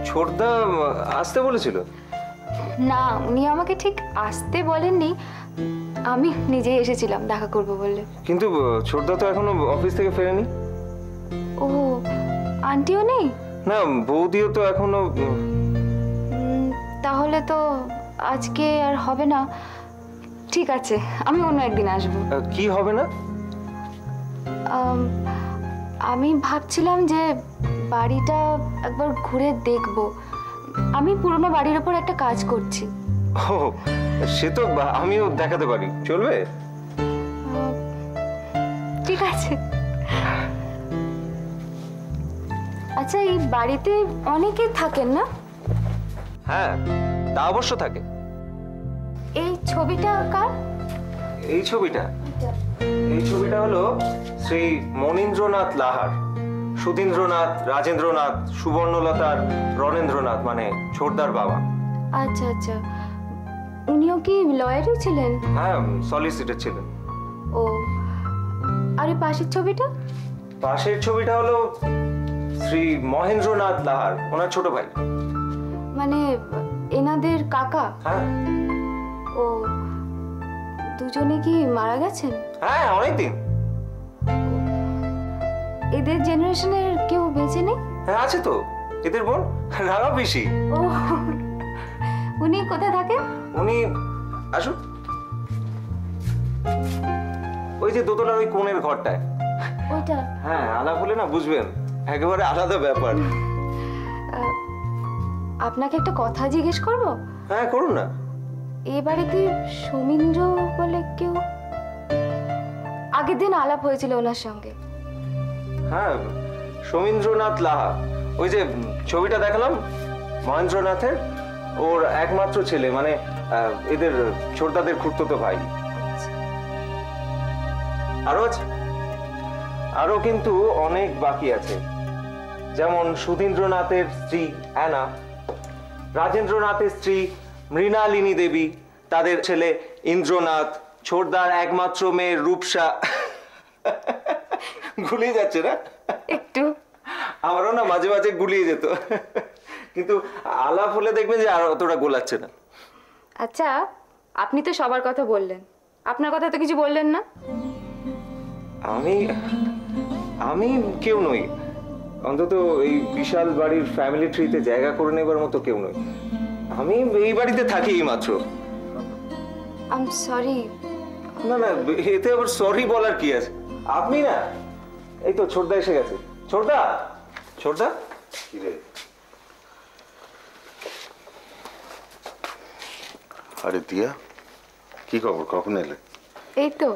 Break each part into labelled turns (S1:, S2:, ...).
S1: ছোটদা আসতে বলেছিল?
S2: না, উনি আমাকে ঠিক আসতে বলেননি, আমি নিজেই এসেছিলাম দেখা করব বলে।
S1: কিন্তু ছোটদা তো এখনো অফিস থেকে ফেরেনি।
S2: ও, আন্টিও নেই?
S1: না, বৌদিও তো এখনো।
S2: তাহলে তো আজকে আর হবে না। ঠিক আছে, আমি অন্য একদিন আসবো।
S1: কি হবে না?
S2: আমি ভাবছিলাম যে বাড়িটা একবার ঘুরে দেখব। আমি পুরনো বাড়ির ওপর একটা কাজ করছি।
S1: ও, সে তো আমিও দেখাতে পারি, চলবে?
S2: ঠিক আছে। আচ্ছা, এই বাড়িতে অনেকে থাকেন না?
S1: হ্যাঁ, তা অবশ্য থাকে।
S2: এই ছবিটা কার?
S1: এই ছবিটা হলো শ্রী মনীন্দ্রনাথ লাহার, সুধীন্দ্রনাথ, রাজেন্দ্রনাথ, সুবর্ণলতার রণেন্দ্রনাথ, মানে ছোটদার বাবা।
S2: আচ্ছা আচ্ছা, উনিও কি লয়ারই ছিলেন?
S1: হ্যাঁ, সলিসিটর ছিলেন।
S2: ও, আর এই পাশের ছবিটা?
S1: পাশের ছবিটা হলো শ্রী মহেন্দ্রনাথ লাহার, ওনার ছোট ভাই।
S2: মানে এনাদের কাকা?
S1: হ্যাঁ।
S2: ও, দুজনে কি মারা গেছেন?
S1: হ্যাঁ, অনেকদিন।
S2: এদের জেনারেশনের কেউ বেঁচে নেই?
S1: হ্যাঁ, আছে তো, এদের বোন রাঙা পিসি।
S2: ও, উনি কোথায় থাকেন?
S1: উনি আসুন, ওই যে দোতলার ওই কোণের ঘরটায়।
S2: ওইটা?
S1: হ্যাঁ, আলাপ হলে না বুঝবেন, একেবারে আলাদা ব্যাপার।
S2: আপনাকে একটা কথা জিজ্ঞেস করব?
S1: হ্যাঁ, করুন না।
S2: এই বাড়িতে সমীন্দ্র বলে কেউ? আগের দিন আলাপ হয়েছিল ওনার সঙ্গে।
S1: হ্যাঁ, সমীন্দ্রনাথ লাহা, ওই যে ছবিটা দেখালাম মহেন্দ্রনাথের, ওর একমাত্র ছেলে, মানে এদের ছোটদাদের খুড়তুতো ভাই। আরো আছে, আরো কিন্তু অনেক বাকি আছে। যেমন সুধীন্দ্রনাথের স্ত্রী অ্যানা, রাজেন্দ্রনাথের স্ত্রী মৃণালিনী দেবী, তাদের ছেলে ইন্দ্রনাথ, ছোটদার একমাত্র মেয়ে রূপসা। গুলিয়ে যাচ্ছে না?
S2: একটু।
S1: আমারও না মাঝে মাঝে গুলিয়ে যেত, কিন্তু আলাপ হলে দেখবেন যে আর অতটা গোলাচ্ছে না।
S2: আচ্ছা, আপনি তো সবার কথা বললেন, আপনার কথা তো কিছু বললেন না।
S1: আমি আমি কেউ নই, অন্তত এই বিশাল বাড়ির ফ্যামিলি ট্রিতে জায়গা করে নেবার মতো কেউ নই। আমি এই বাড়িতে থাকি এই মাত্র।
S2: I am sorry.
S1: না না, এতে আবার সরি বলার কি আছে? আপনি না, এই তো ছোটদা এসে গেছে। ছোটদা, ছোটদা। কি রে?
S3: আরে দিয়া, কি খবর, কখন এলে?
S2: এই তো।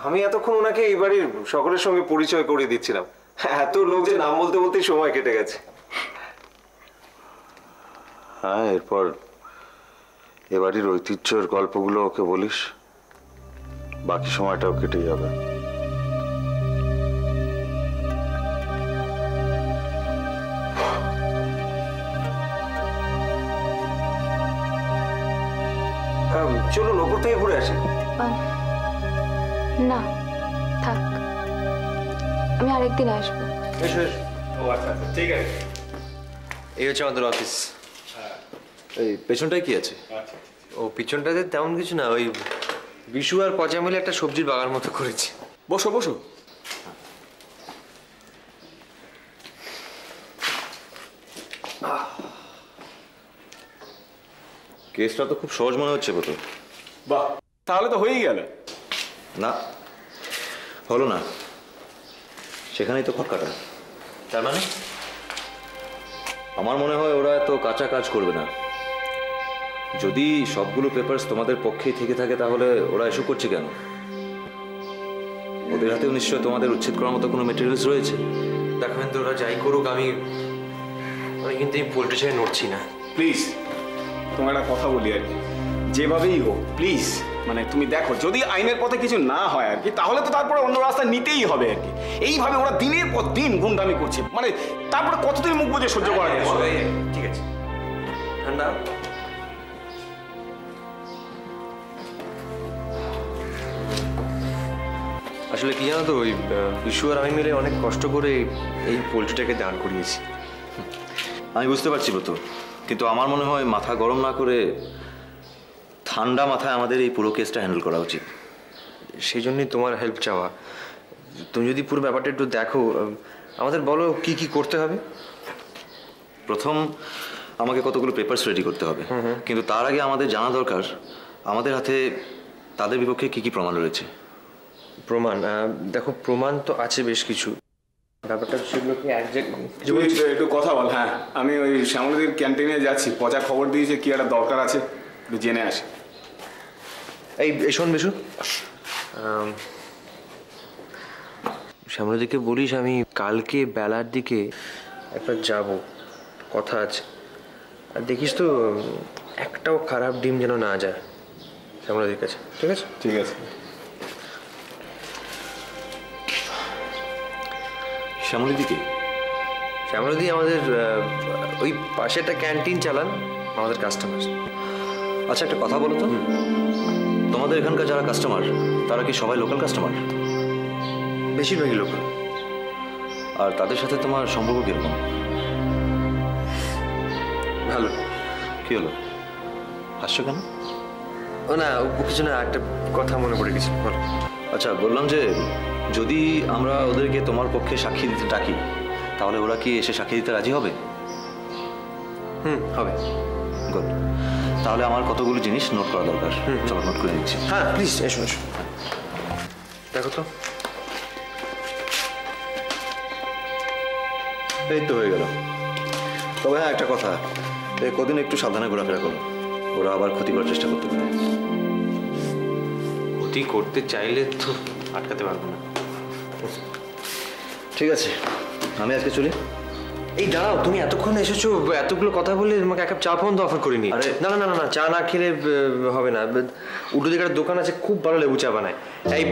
S1: আমি এতক্ষণ ওনাকে এই বাড়ির সকলের সঙ্গে পরিচয় করে দিচ্ছিলাম। এত লোক যে নাম বলতে বলতেই সময় কেটে গেছে।
S3: হ্যাঁ, এরপর এ বাড়ির ঐতিহ্যের গল্পগুলো ওকে বলিস, বাকি সময়টাও কেটে যাবে।
S1: চলুন ওপর থেকে ঘুরে আসি।
S2: না, থাক, আমি আরেকদিন আসবো।
S1: এসো এসো।
S4: ও আচ্ছা আচ্ছা, ঠিক আছে।
S5: এই হচ্ছে আমাদের অফিস। এই পেছনটায় কি আছে?
S4: আচ্ছা,
S5: ও পিছনটাতে তেমন কিছু না, ওই বিশু আর পচা মিলে একটা সবজির বাগান মতো করেছি।
S4: বসো বসো।
S5: কেসটা তো খুব সহজ মনে হচ্ছে তো।
S4: বাহ, তাহলে তো হয়েই গেল।
S5: না, হলো না, সেখানেই তো খটকাটা। তার মানে আমার মনে হয় ওরা এত কাঁচা কাজ করবে না। যদি সবগুলো পেপারস তোমাদের পক্ষেই থেকে থাকে তাহলে ওরা এসব করছে কেন? ওদের হাতেও নিশ্চয় তোমাদের উচ্ছেদ করার মতো কোনো মেটেরিয়ালস রয়েছে। দেখবেন তো ওরা যাই করুক, আমি কিন্তু এই পোল্ট্রি ছেড়ে নড়ছি না।
S4: প্লিজ, তোমার একটা কথা বলি আর কি, যেভাবেই হোক প্লিজ, মানে তুমি দেখো যদি আইনের পথে কিছু না হয় আর কি, তাহলে তো তারপরে অন্য রাস্তা নিতেই হবে আর কি। এইভাবে ওরা দিনের পর দিন গুন্ডামি করছে, মানে তারপরে কতদিন মুখ বুঝে সহ্য করা যায়?
S5: ঠিক আছে, ঠান্ডা। আসলে কি জানো তো, ওই বিশু আর আমি মিলে অনেক কষ্ট করে এই পোল্ট্রিটাকে দান করিয়েছি। আমি বুঝতে পারছি তো, কিন্তু আমার মনে হয় মাথা গরম না করে ঠান্ডা মাথায় আমাদের এই পুরো কেসটা হ্যান্ডেল করা উচিত।
S6: সেই জন্যই তোমার হেল্প চাওয়া। তুমি যদি পুরো ব্যাপারটা একটু দেখো, আমাদের বলো কি কি করতে হবে।
S5: প্রথম আমাকে কতগুলো পেপারস রেডি করতে হবে, কিন্তু তার আগে আমাদের জানা দরকার আমাদের হাতে তাদের বিপক্ষে কি কি প্রমাণ রয়েছে।
S6: প্রমাণ? দেখো, প্রমাণ তো আছে বেশ কিছু। ব্যাপারটা সেগুলোকে
S4: একটু কথা বল। হ্যাঁ, আমি ওই শ্যামলদির ক্যান্টিনে যাচ্ছি, পচা খবর দিয়েছে কি একটা দরকার আছে, একটু জেনে আসি।
S6: এই শোন বিশু, শ্যামলদিকে বলিস আমি কালকে বেলার দিকে একবার যাব, কথা আছে। আর দেখিস তো একটাও খারাপ ডিম যেন না যায় শ্যামলদির কাছে, ঠিক আছে?
S4: ঠিক আছে।
S5: শ্যামলীদিকে?
S6: শ্যামলদি আমাদের ওই পাশে একটা ক্যান্টিন চালান, আমাদের কাস্টমার।
S5: আচ্ছা, একটা কথা বলো তো, তোমাদের এখানকার যারা কাস্টমার তারা কি সবাই লোকাল কাস্টমার?
S6: বেশিরভাগই লোকাল।
S5: আর তাদের সাথে তোমার সম্পর্ক কিরকম?
S6: ভালো।
S5: কি হলো, হাসছো কেন?
S6: ও না, ও কিছু না, একটা কথা মনে পড়ে গেছে, বলো।
S5: আচ্ছা, বললাম যে যদি আমরা ওদেরকে তোমার পক্ষে সাক্ষী দিতে ডাকি, তাহলে ওরা কি এসে সাক্ষী দিতে রাজি হবে?
S6: হবে।
S5: গুড। তাহলে আমার কতগুলো জিনিস নোট করা দরকার, চলো নোট করে নিচ্ছি।
S6: হ্যাঁ প্লিজ, এসো এসো। দেখো তো।
S5: এই তো হয়ে গেল। তবে হ্যাঁ, একটা কথা, এই কদিন একটু সাবধানে ঘোরাফেরা করো, ওরা আবার ক্ষতি করার চেষ্টা করতে পারে।
S6: ক্ষতি করতে চাইলে তো আটকাতে পারবো না।
S5: ঠিক আছে, আমি আজকে চলি।
S6: এই দাঁড়াও, তুমি এতক্ষণ এসেছো, এতগুলো কথা বলে তোমাকে এক কাপ চা পর্যন্ত অফার করিনি।
S5: আরে
S6: না না না না, চা না খেলে হবে না। উল্টো দিকে একটা দোকান আছে, খুব ভালো লেবু চা বানায়। এই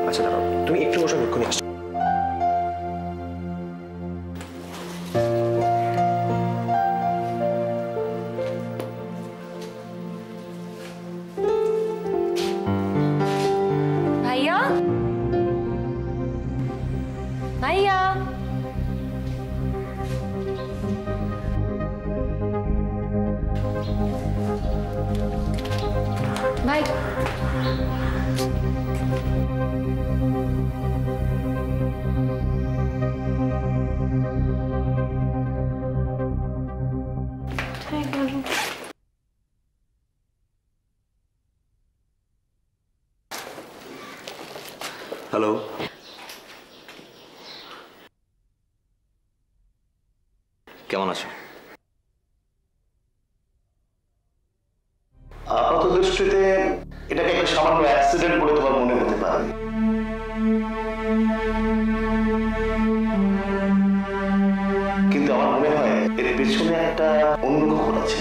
S6: আচ্ছা দাঁড়াও, তুমি একটু বসো, এক্ষুনি আসছো।
S2: ভাইয়া, ভাইয়া, ভাই,
S5: হ্যালো, কেমন আছো?
S7: আপাত দৃষ্টিতে এটাকে একটা সামান্য অ্যাক্সিডেন্ট বলে তোমার মনে হতে পারে, কিন্তু আমার মনে হয় এর পেছনে একটা অন্য খবর আছে।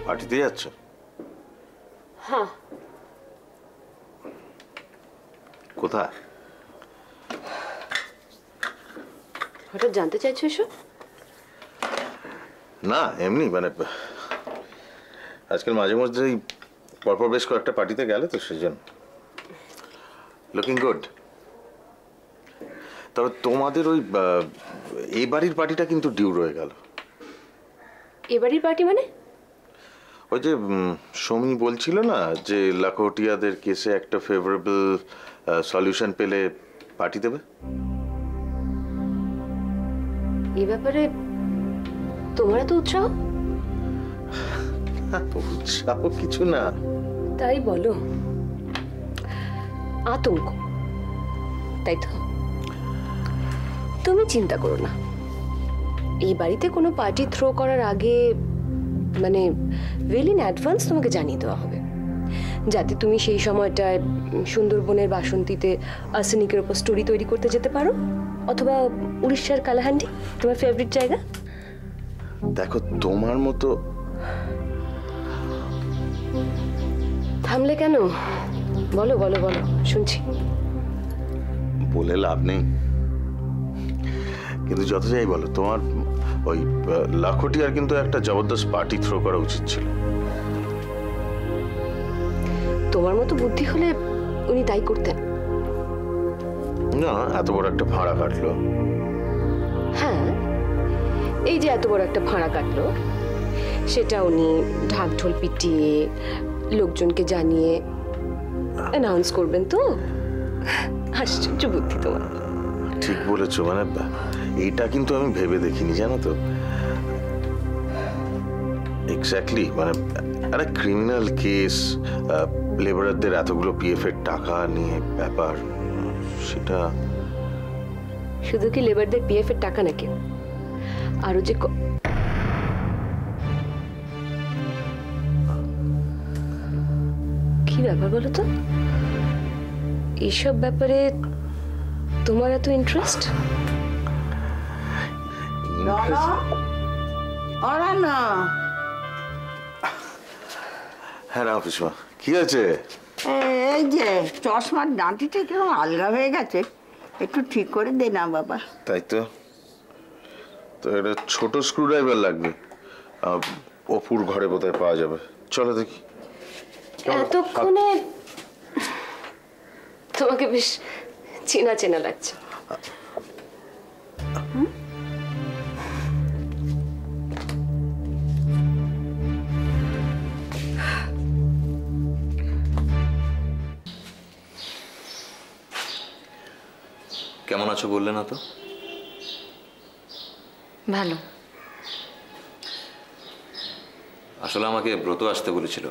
S3: পার্টিতে যাচ্ছ?
S2: হ্যাঁ।
S3: কোথায়?
S8: হঠাৎ জানতে চাইছো এসব?
S3: না এমনি, মানে আজকাল মাঝে মধ্যেই পরপর বেশ কয়েকটা পার্টিতে গেলে তো সেজন্য। Looking good. তবে তোমাদের ওই এই বাড়ির পার্টিটা কিন্তু ডিউ রয়ে গেল।
S8: এ বাড়ির পার্টি মানে?
S3: ওই যে সমী বলছিল না যে লাখোটিয়াদের কেসে একটা ফেভারেবল সলিউশন পেলে পার্টি দেবে।
S8: এই ব্যাপারে তোমার এত উৎসাহ?
S3: উৎসাহ কিছু না,
S8: তাই বলো, আতঙ্ক, তাই তো? তুমি চিন্তা করো না, এই বাড়িতে কোনো পার্টি থ্রো করার আগে মানে ওয়েল ইন অ্যাডভান্স তোমাকে জানিয়ে দেওয়া হবে, যাতে তুমি সেই সময়টায় সুন্দরবনের বাসন্তীতে আর্সেনিকের উপর স্টোরি তৈরি করতে যেতে পারো, অথবা উড়িষ্যার কালাহান্ডি, তোমার ফেভারিট জায়গা।
S3: দেখো তোমার মতো।
S8: থামলে কেন? বলো বলো বলো, শুনছি।
S3: বলে লাভ নেই, কিন্তু যত যাই বলো, তোমার ওই লাখোটিয়ার কিন্তু একটা জবরদস্ত পার্টি থ্রো করা উচিত ছিল।
S8: তোমার মতো বুদ্ধি হলে উনি তাই করতেন।
S3: না, এত বড় একটা ভাড়া কাটলো।
S8: হ্যাঁ, এই যে এত বড় একটা ভাড়া কাটলো, সেটা উনি ঢাক ঢোল পিটিয়ে লোকজনকে জানিয়ে অ্যানাউন্স করবেন তো। আশ্চর্য বুদ্ধি তোমার।
S3: ঠিক বলেছো, মানে এইটা কিন্তু আমি ভেবে দেখিনি, জানো তো। এক্স্যাক্টলি, মানে একটা ক্রিমিনাল কেস, লেবারদের এতগুলো পিএফ এর টাকা নিয়ে ব্যাপার, সেটা
S8: শুধু কি লেবারদের পিএফ এর টাকা নাকি, আরো যে কি ব্যাপার বলো তো? এইসব ব্যাপারে তোমার এত ইন্টারেস্ট?
S3: হ্যাঁ না পিসমা, কি আছে?
S9: এই যে চশমার ডাঁটিটা কিরকম আলগা হয়ে গেছে, একটু ঠিক করে দে না বাবা।
S3: তাই তো, তো একটা ছোট স্ক্রুড্রাইভার লাগবে, অপুর ঘরে বোধহয় পাওয়া যাবে। চলো দেখি।
S8: এতক্ষণে তোমাকে বেশ চেনা চেনা লাগছে।
S5: কেমন আছো বললে না তো?
S2: ভালো।
S5: আসলে আমাকে ব্রত আসতে বলেছিল,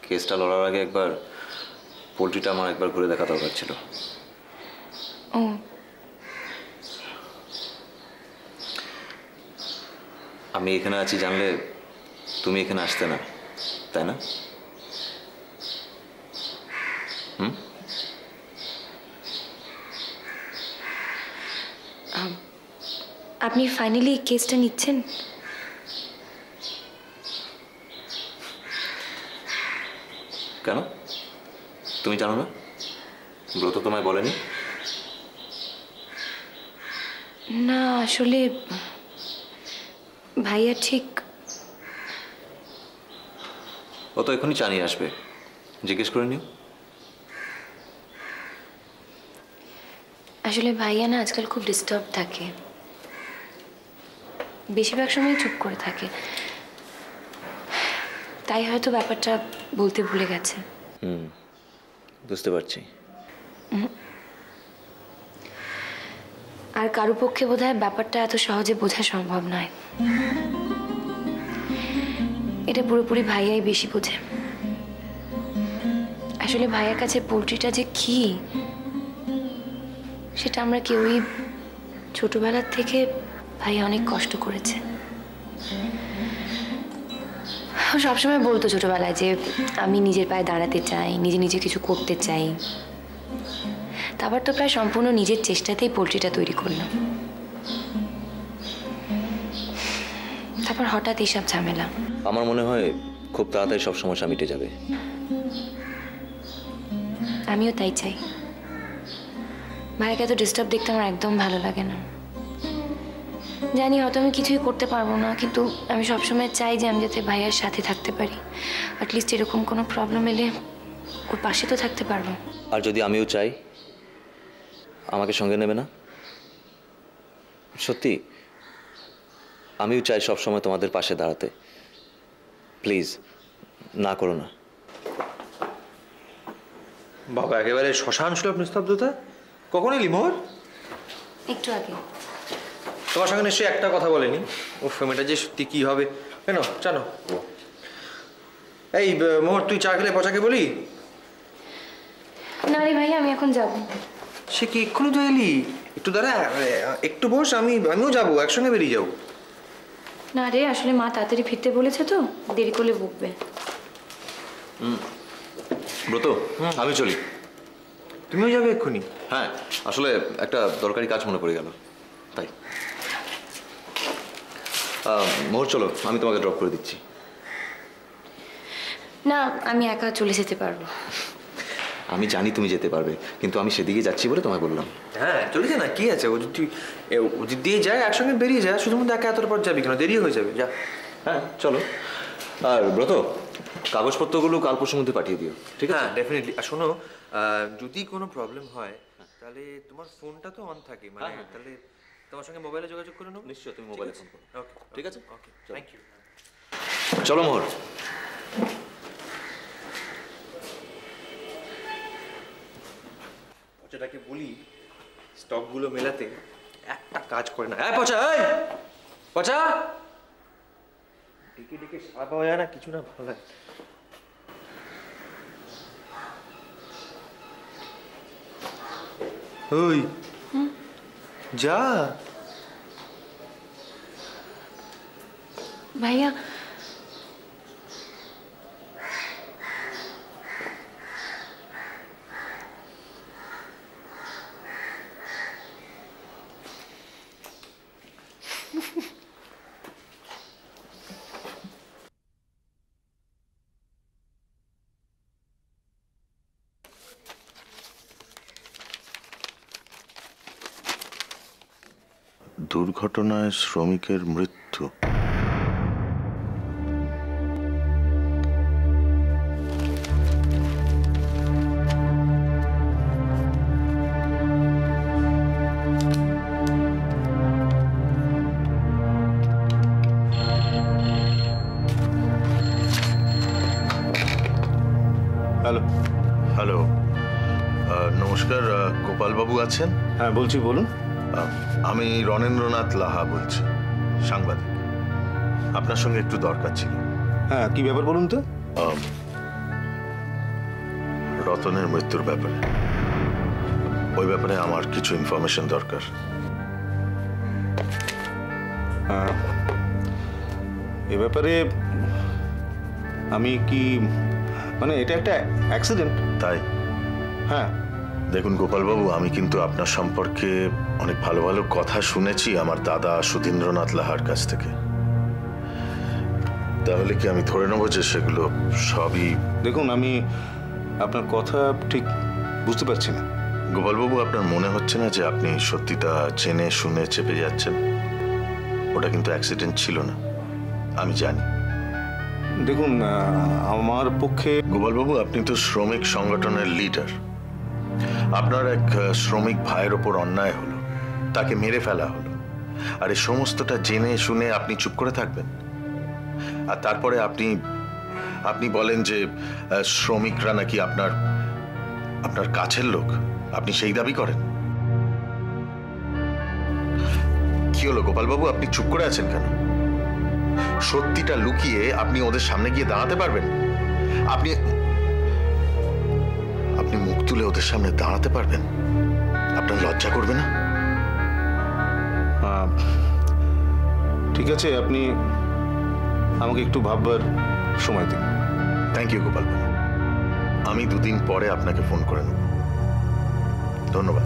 S5: কেসটা লড়ার আগে একবার পোলট্রিটা আমার একবার ঘুরে দেখা দরকার ছিল।
S2: ও,
S5: আমি এখানে আছি জানলে তুমি এখানে আসতে না, তাই না?
S2: আপনি ফাইনালি কেসটা নিচ্ছেন?
S5: কেন, তুমি জানো না? ব্রত তোমায় বলেনি?
S2: না, আসলে ভাইয়া ঠিক
S5: ও তো এখনই জানিয়ে আসবে, জিজ্ঞেস করে নিও।
S2: আসলে ভাইয়া না আজকাল খুব ডিস্টার্ব থাকে, বেশিরভাগ সময় চুপ করে থাকে, তাই হয়তো ব্যাপারটা বলতে ভুলে গেছে।
S5: বুঝতে পারছি।
S2: আর কারো পক্ষে বোধহয় ব্যাপারটা এত সহজে বোঝা সম্ভব নয়। এটা পুরোপুরি ভাইয়াই বেশি বোঝে। আসলে ভাইয়ার কাছে পোল্ট্রিটা যে কি, সেটা আমরা কেউই ছোটবেলার থেকে ভাইয়া অনেক কষ্ট করেছে। ও সবসময় বলতো ছোটবেলায় যে আমি নিজের পায়ে দাঁড়াতে চাই, নিজে নিজে কিছু করতে চাই। তারপর তো প্রায় সম্পূর্ণ নিজের চেষ্টাতেই পোল্ট্রিটা তৈরি করলো। তারপর হঠাৎ এইসব ঝামেলা।
S5: আমার মনে হয় খুব তাড়াতাড়ি সব সমস্যা মিটে যাবে।
S2: আমিও তাই চাই। ভাইকে এত ডিস্টার্ব দেখতে আমার একদম ভালো লাগে না। জানি হয়তো আমি কিছুই করতে পারবো না, কিন্তু আমি সবসময় চাই যে আমি যাতে ভাইয়ার সাথে থাকতে পারি। অ্যাটলিস্ট এরকম কোনো প্রবলেম এলে ওর পাশে তো থাকতে পারবো।
S5: আর যদি আমিও চাই, আমাকে সঙ্গে নেবে না? সত্যি, আমিও চাই সবসময় তোমাদের পাশে দাঁড়াতে। প্লিজ না করো না।
S6: বাবা, একেবারে শ্মশান সুলভ নিস্তব্ধতা। কখন এলি মোহর?
S2: একটু আগে।
S6: তোমার সঙ্গে নিশ্চয়ই একটা কথা বলেনি? ও ফেমেটা যে সত্যি কি হবে। কেন জানো? এই মোহর, তুই চা খেলে পচাকে বলি?
S2: না রে ভাই, আমি এখন যাব।
S6: সে কি এক্ষুনি তো এলি? একটু দাঁড়া, একটু বস, আমিও যাবো, একসঙ্গে বেরিয়ে যাবো।
S2: না রে, আসলে মা তাড়াতাড়ি ফিরতে বলেছে তো, দেরি করলে বকবে।
S5: ব্রত, আমি চলি।
S6: তুমিও যাবে এক্ষুনি?
S5: হ্যাঁ, আসলে একটা দরকারি কাজ মনে পড়ে গেল, তাই। মোহর চলো, আমি তোমাকে ড্রপ করে দিচ্ছি।
S2: না, আমি একা চলে যেতে পারবো।
S5: আমি জানি তুমি যেতে পারবে, কিন্তু আমি সেদিকে যাচ্ছি বলে তোমায় বললাম।
S6: হ্যাঁ চলে যা না, কি আছে, ও যদি দিয়ে যায় একসঙ্গে বেরিয়ে যায়, শুধু মধ্যে একা এতটা পর যাবি কেন, দেরিও হয়ে যাবে, যা।
S5: হ্যাঁ চলো। আর ব্রত, কাগজপত্রগুলো কাল পরশুর মধ্যে পাঠিয়ে দিও, ঠিক আছে?
S6: হ্যাঁ ডেফিনেটলি। আর শোনো, যদি কোনো প্রবলেম হয় তাহলে তোমার ফোনটা তো অন থাকে, মানে তাহলে তোমার সঙ্গে মোবাইলে যোগাযোগ করে নেবো।
S5: নিশ্চয়, তুমি মোবাইলে ফোন করো।
S6: ওকে,
S5: ঠিক আছে?
S6: ওকে, থ্যাংক ইউ।
S5: চলো মোহর।
S6: পচাটাকে বলি স্টকগুলো মেলাতে, একটা কাজ করে না। হ্যাঁ পচা, এই পচা, ডেকে ডেকে সারা পাওয়া যায় না, কিছু না ভালো লাগে। ওই যা
S2: ভাইয়া,
S3: দুর্ঘটনায় শ্রমিকের মৃত্যু।
S4: হ্যালো।
S3: হ্যালো, নমস্কার, গোপালবাবু আছেন?
S4: হ্যাঁ বলছি, বলুন।
S3: আমি রণেন্দ্রনাথ লাহা বলছি, সাংবাদিক। আপনার সঙ্গে একটু দরকার ছিল।
S4: হ্যাঁ, কি ব্যাপার বলুন তো?
S3: রতনের মৃত্যুর ব্যাপারে, ওই ব্যাপারে আমার কিছু ইনফরমেশন দরকার।
S4: এ ব্যাপারে আমি কি, মানে এটা একটা অ্যাক্সিডেন্ট?
S3: তাই?
S4: হ্যাঁ।
S3: দেখুন গোপালবাবু, আমি কিন্তু আপনার সম্পর্কে অনেক ভালো ভালো কথা শুনেছি আমার দাদা সুধীন্দ্রনাথ লাহার কাছ থেকে। তাহলে কি আমি ধরে নেবো যে সেগুলো সবই?
S4: দেখুন, আমি আপনার কথা ঠিক বুঝতে পারছি না।
S3: গোপালবাবু, আপনার মনে হচ্ছে না যে আপনি সত্যিটা জেনে শুনে চেপে যাচ্ছেন? ওটা কিন্তু অ্যাক্সিডেন্ট ছিল না, আমি জানি।
S4: দেখুন, আমার পক্ষে।
S3: গোপালবাবু, আপনি তো শ্রমিক সংগঠনের লিডার। আপনার এক শ্রমিক ভাইয়ের ওপর অন্যায় হলো, তাকে মেরে ফেলা হলো, আর এই সমস্তটা জেনে শুনে আপনি চুপ করে থাকবেন? আর তারপরে আপনি বলেন যে শ্রমিকরা নাকি আপনার কাছের লোক, আপনি সেই দাবি করেন? কি হলো গোপালবাবু, আপনি চুপ করে আছেন কেন? সত্যিটা লুকিয়ে আপনি ওদের সামনে গিয়ে দাঁড়াতে পারবেন? আপনি মুখ তুলে ওদের সামনে দাঁড়াতে পারবেন? আপনার লজ্জা করবে না?
S4: ঠিক আছে, আপনি আমাকে একটু ভাববার সময় দিন।
S3: থ্যাংক ইউ গোপালবাবু, আমি 2 দিন পরে আপনাকে ফোন করে নেব। ধন্যবাদ।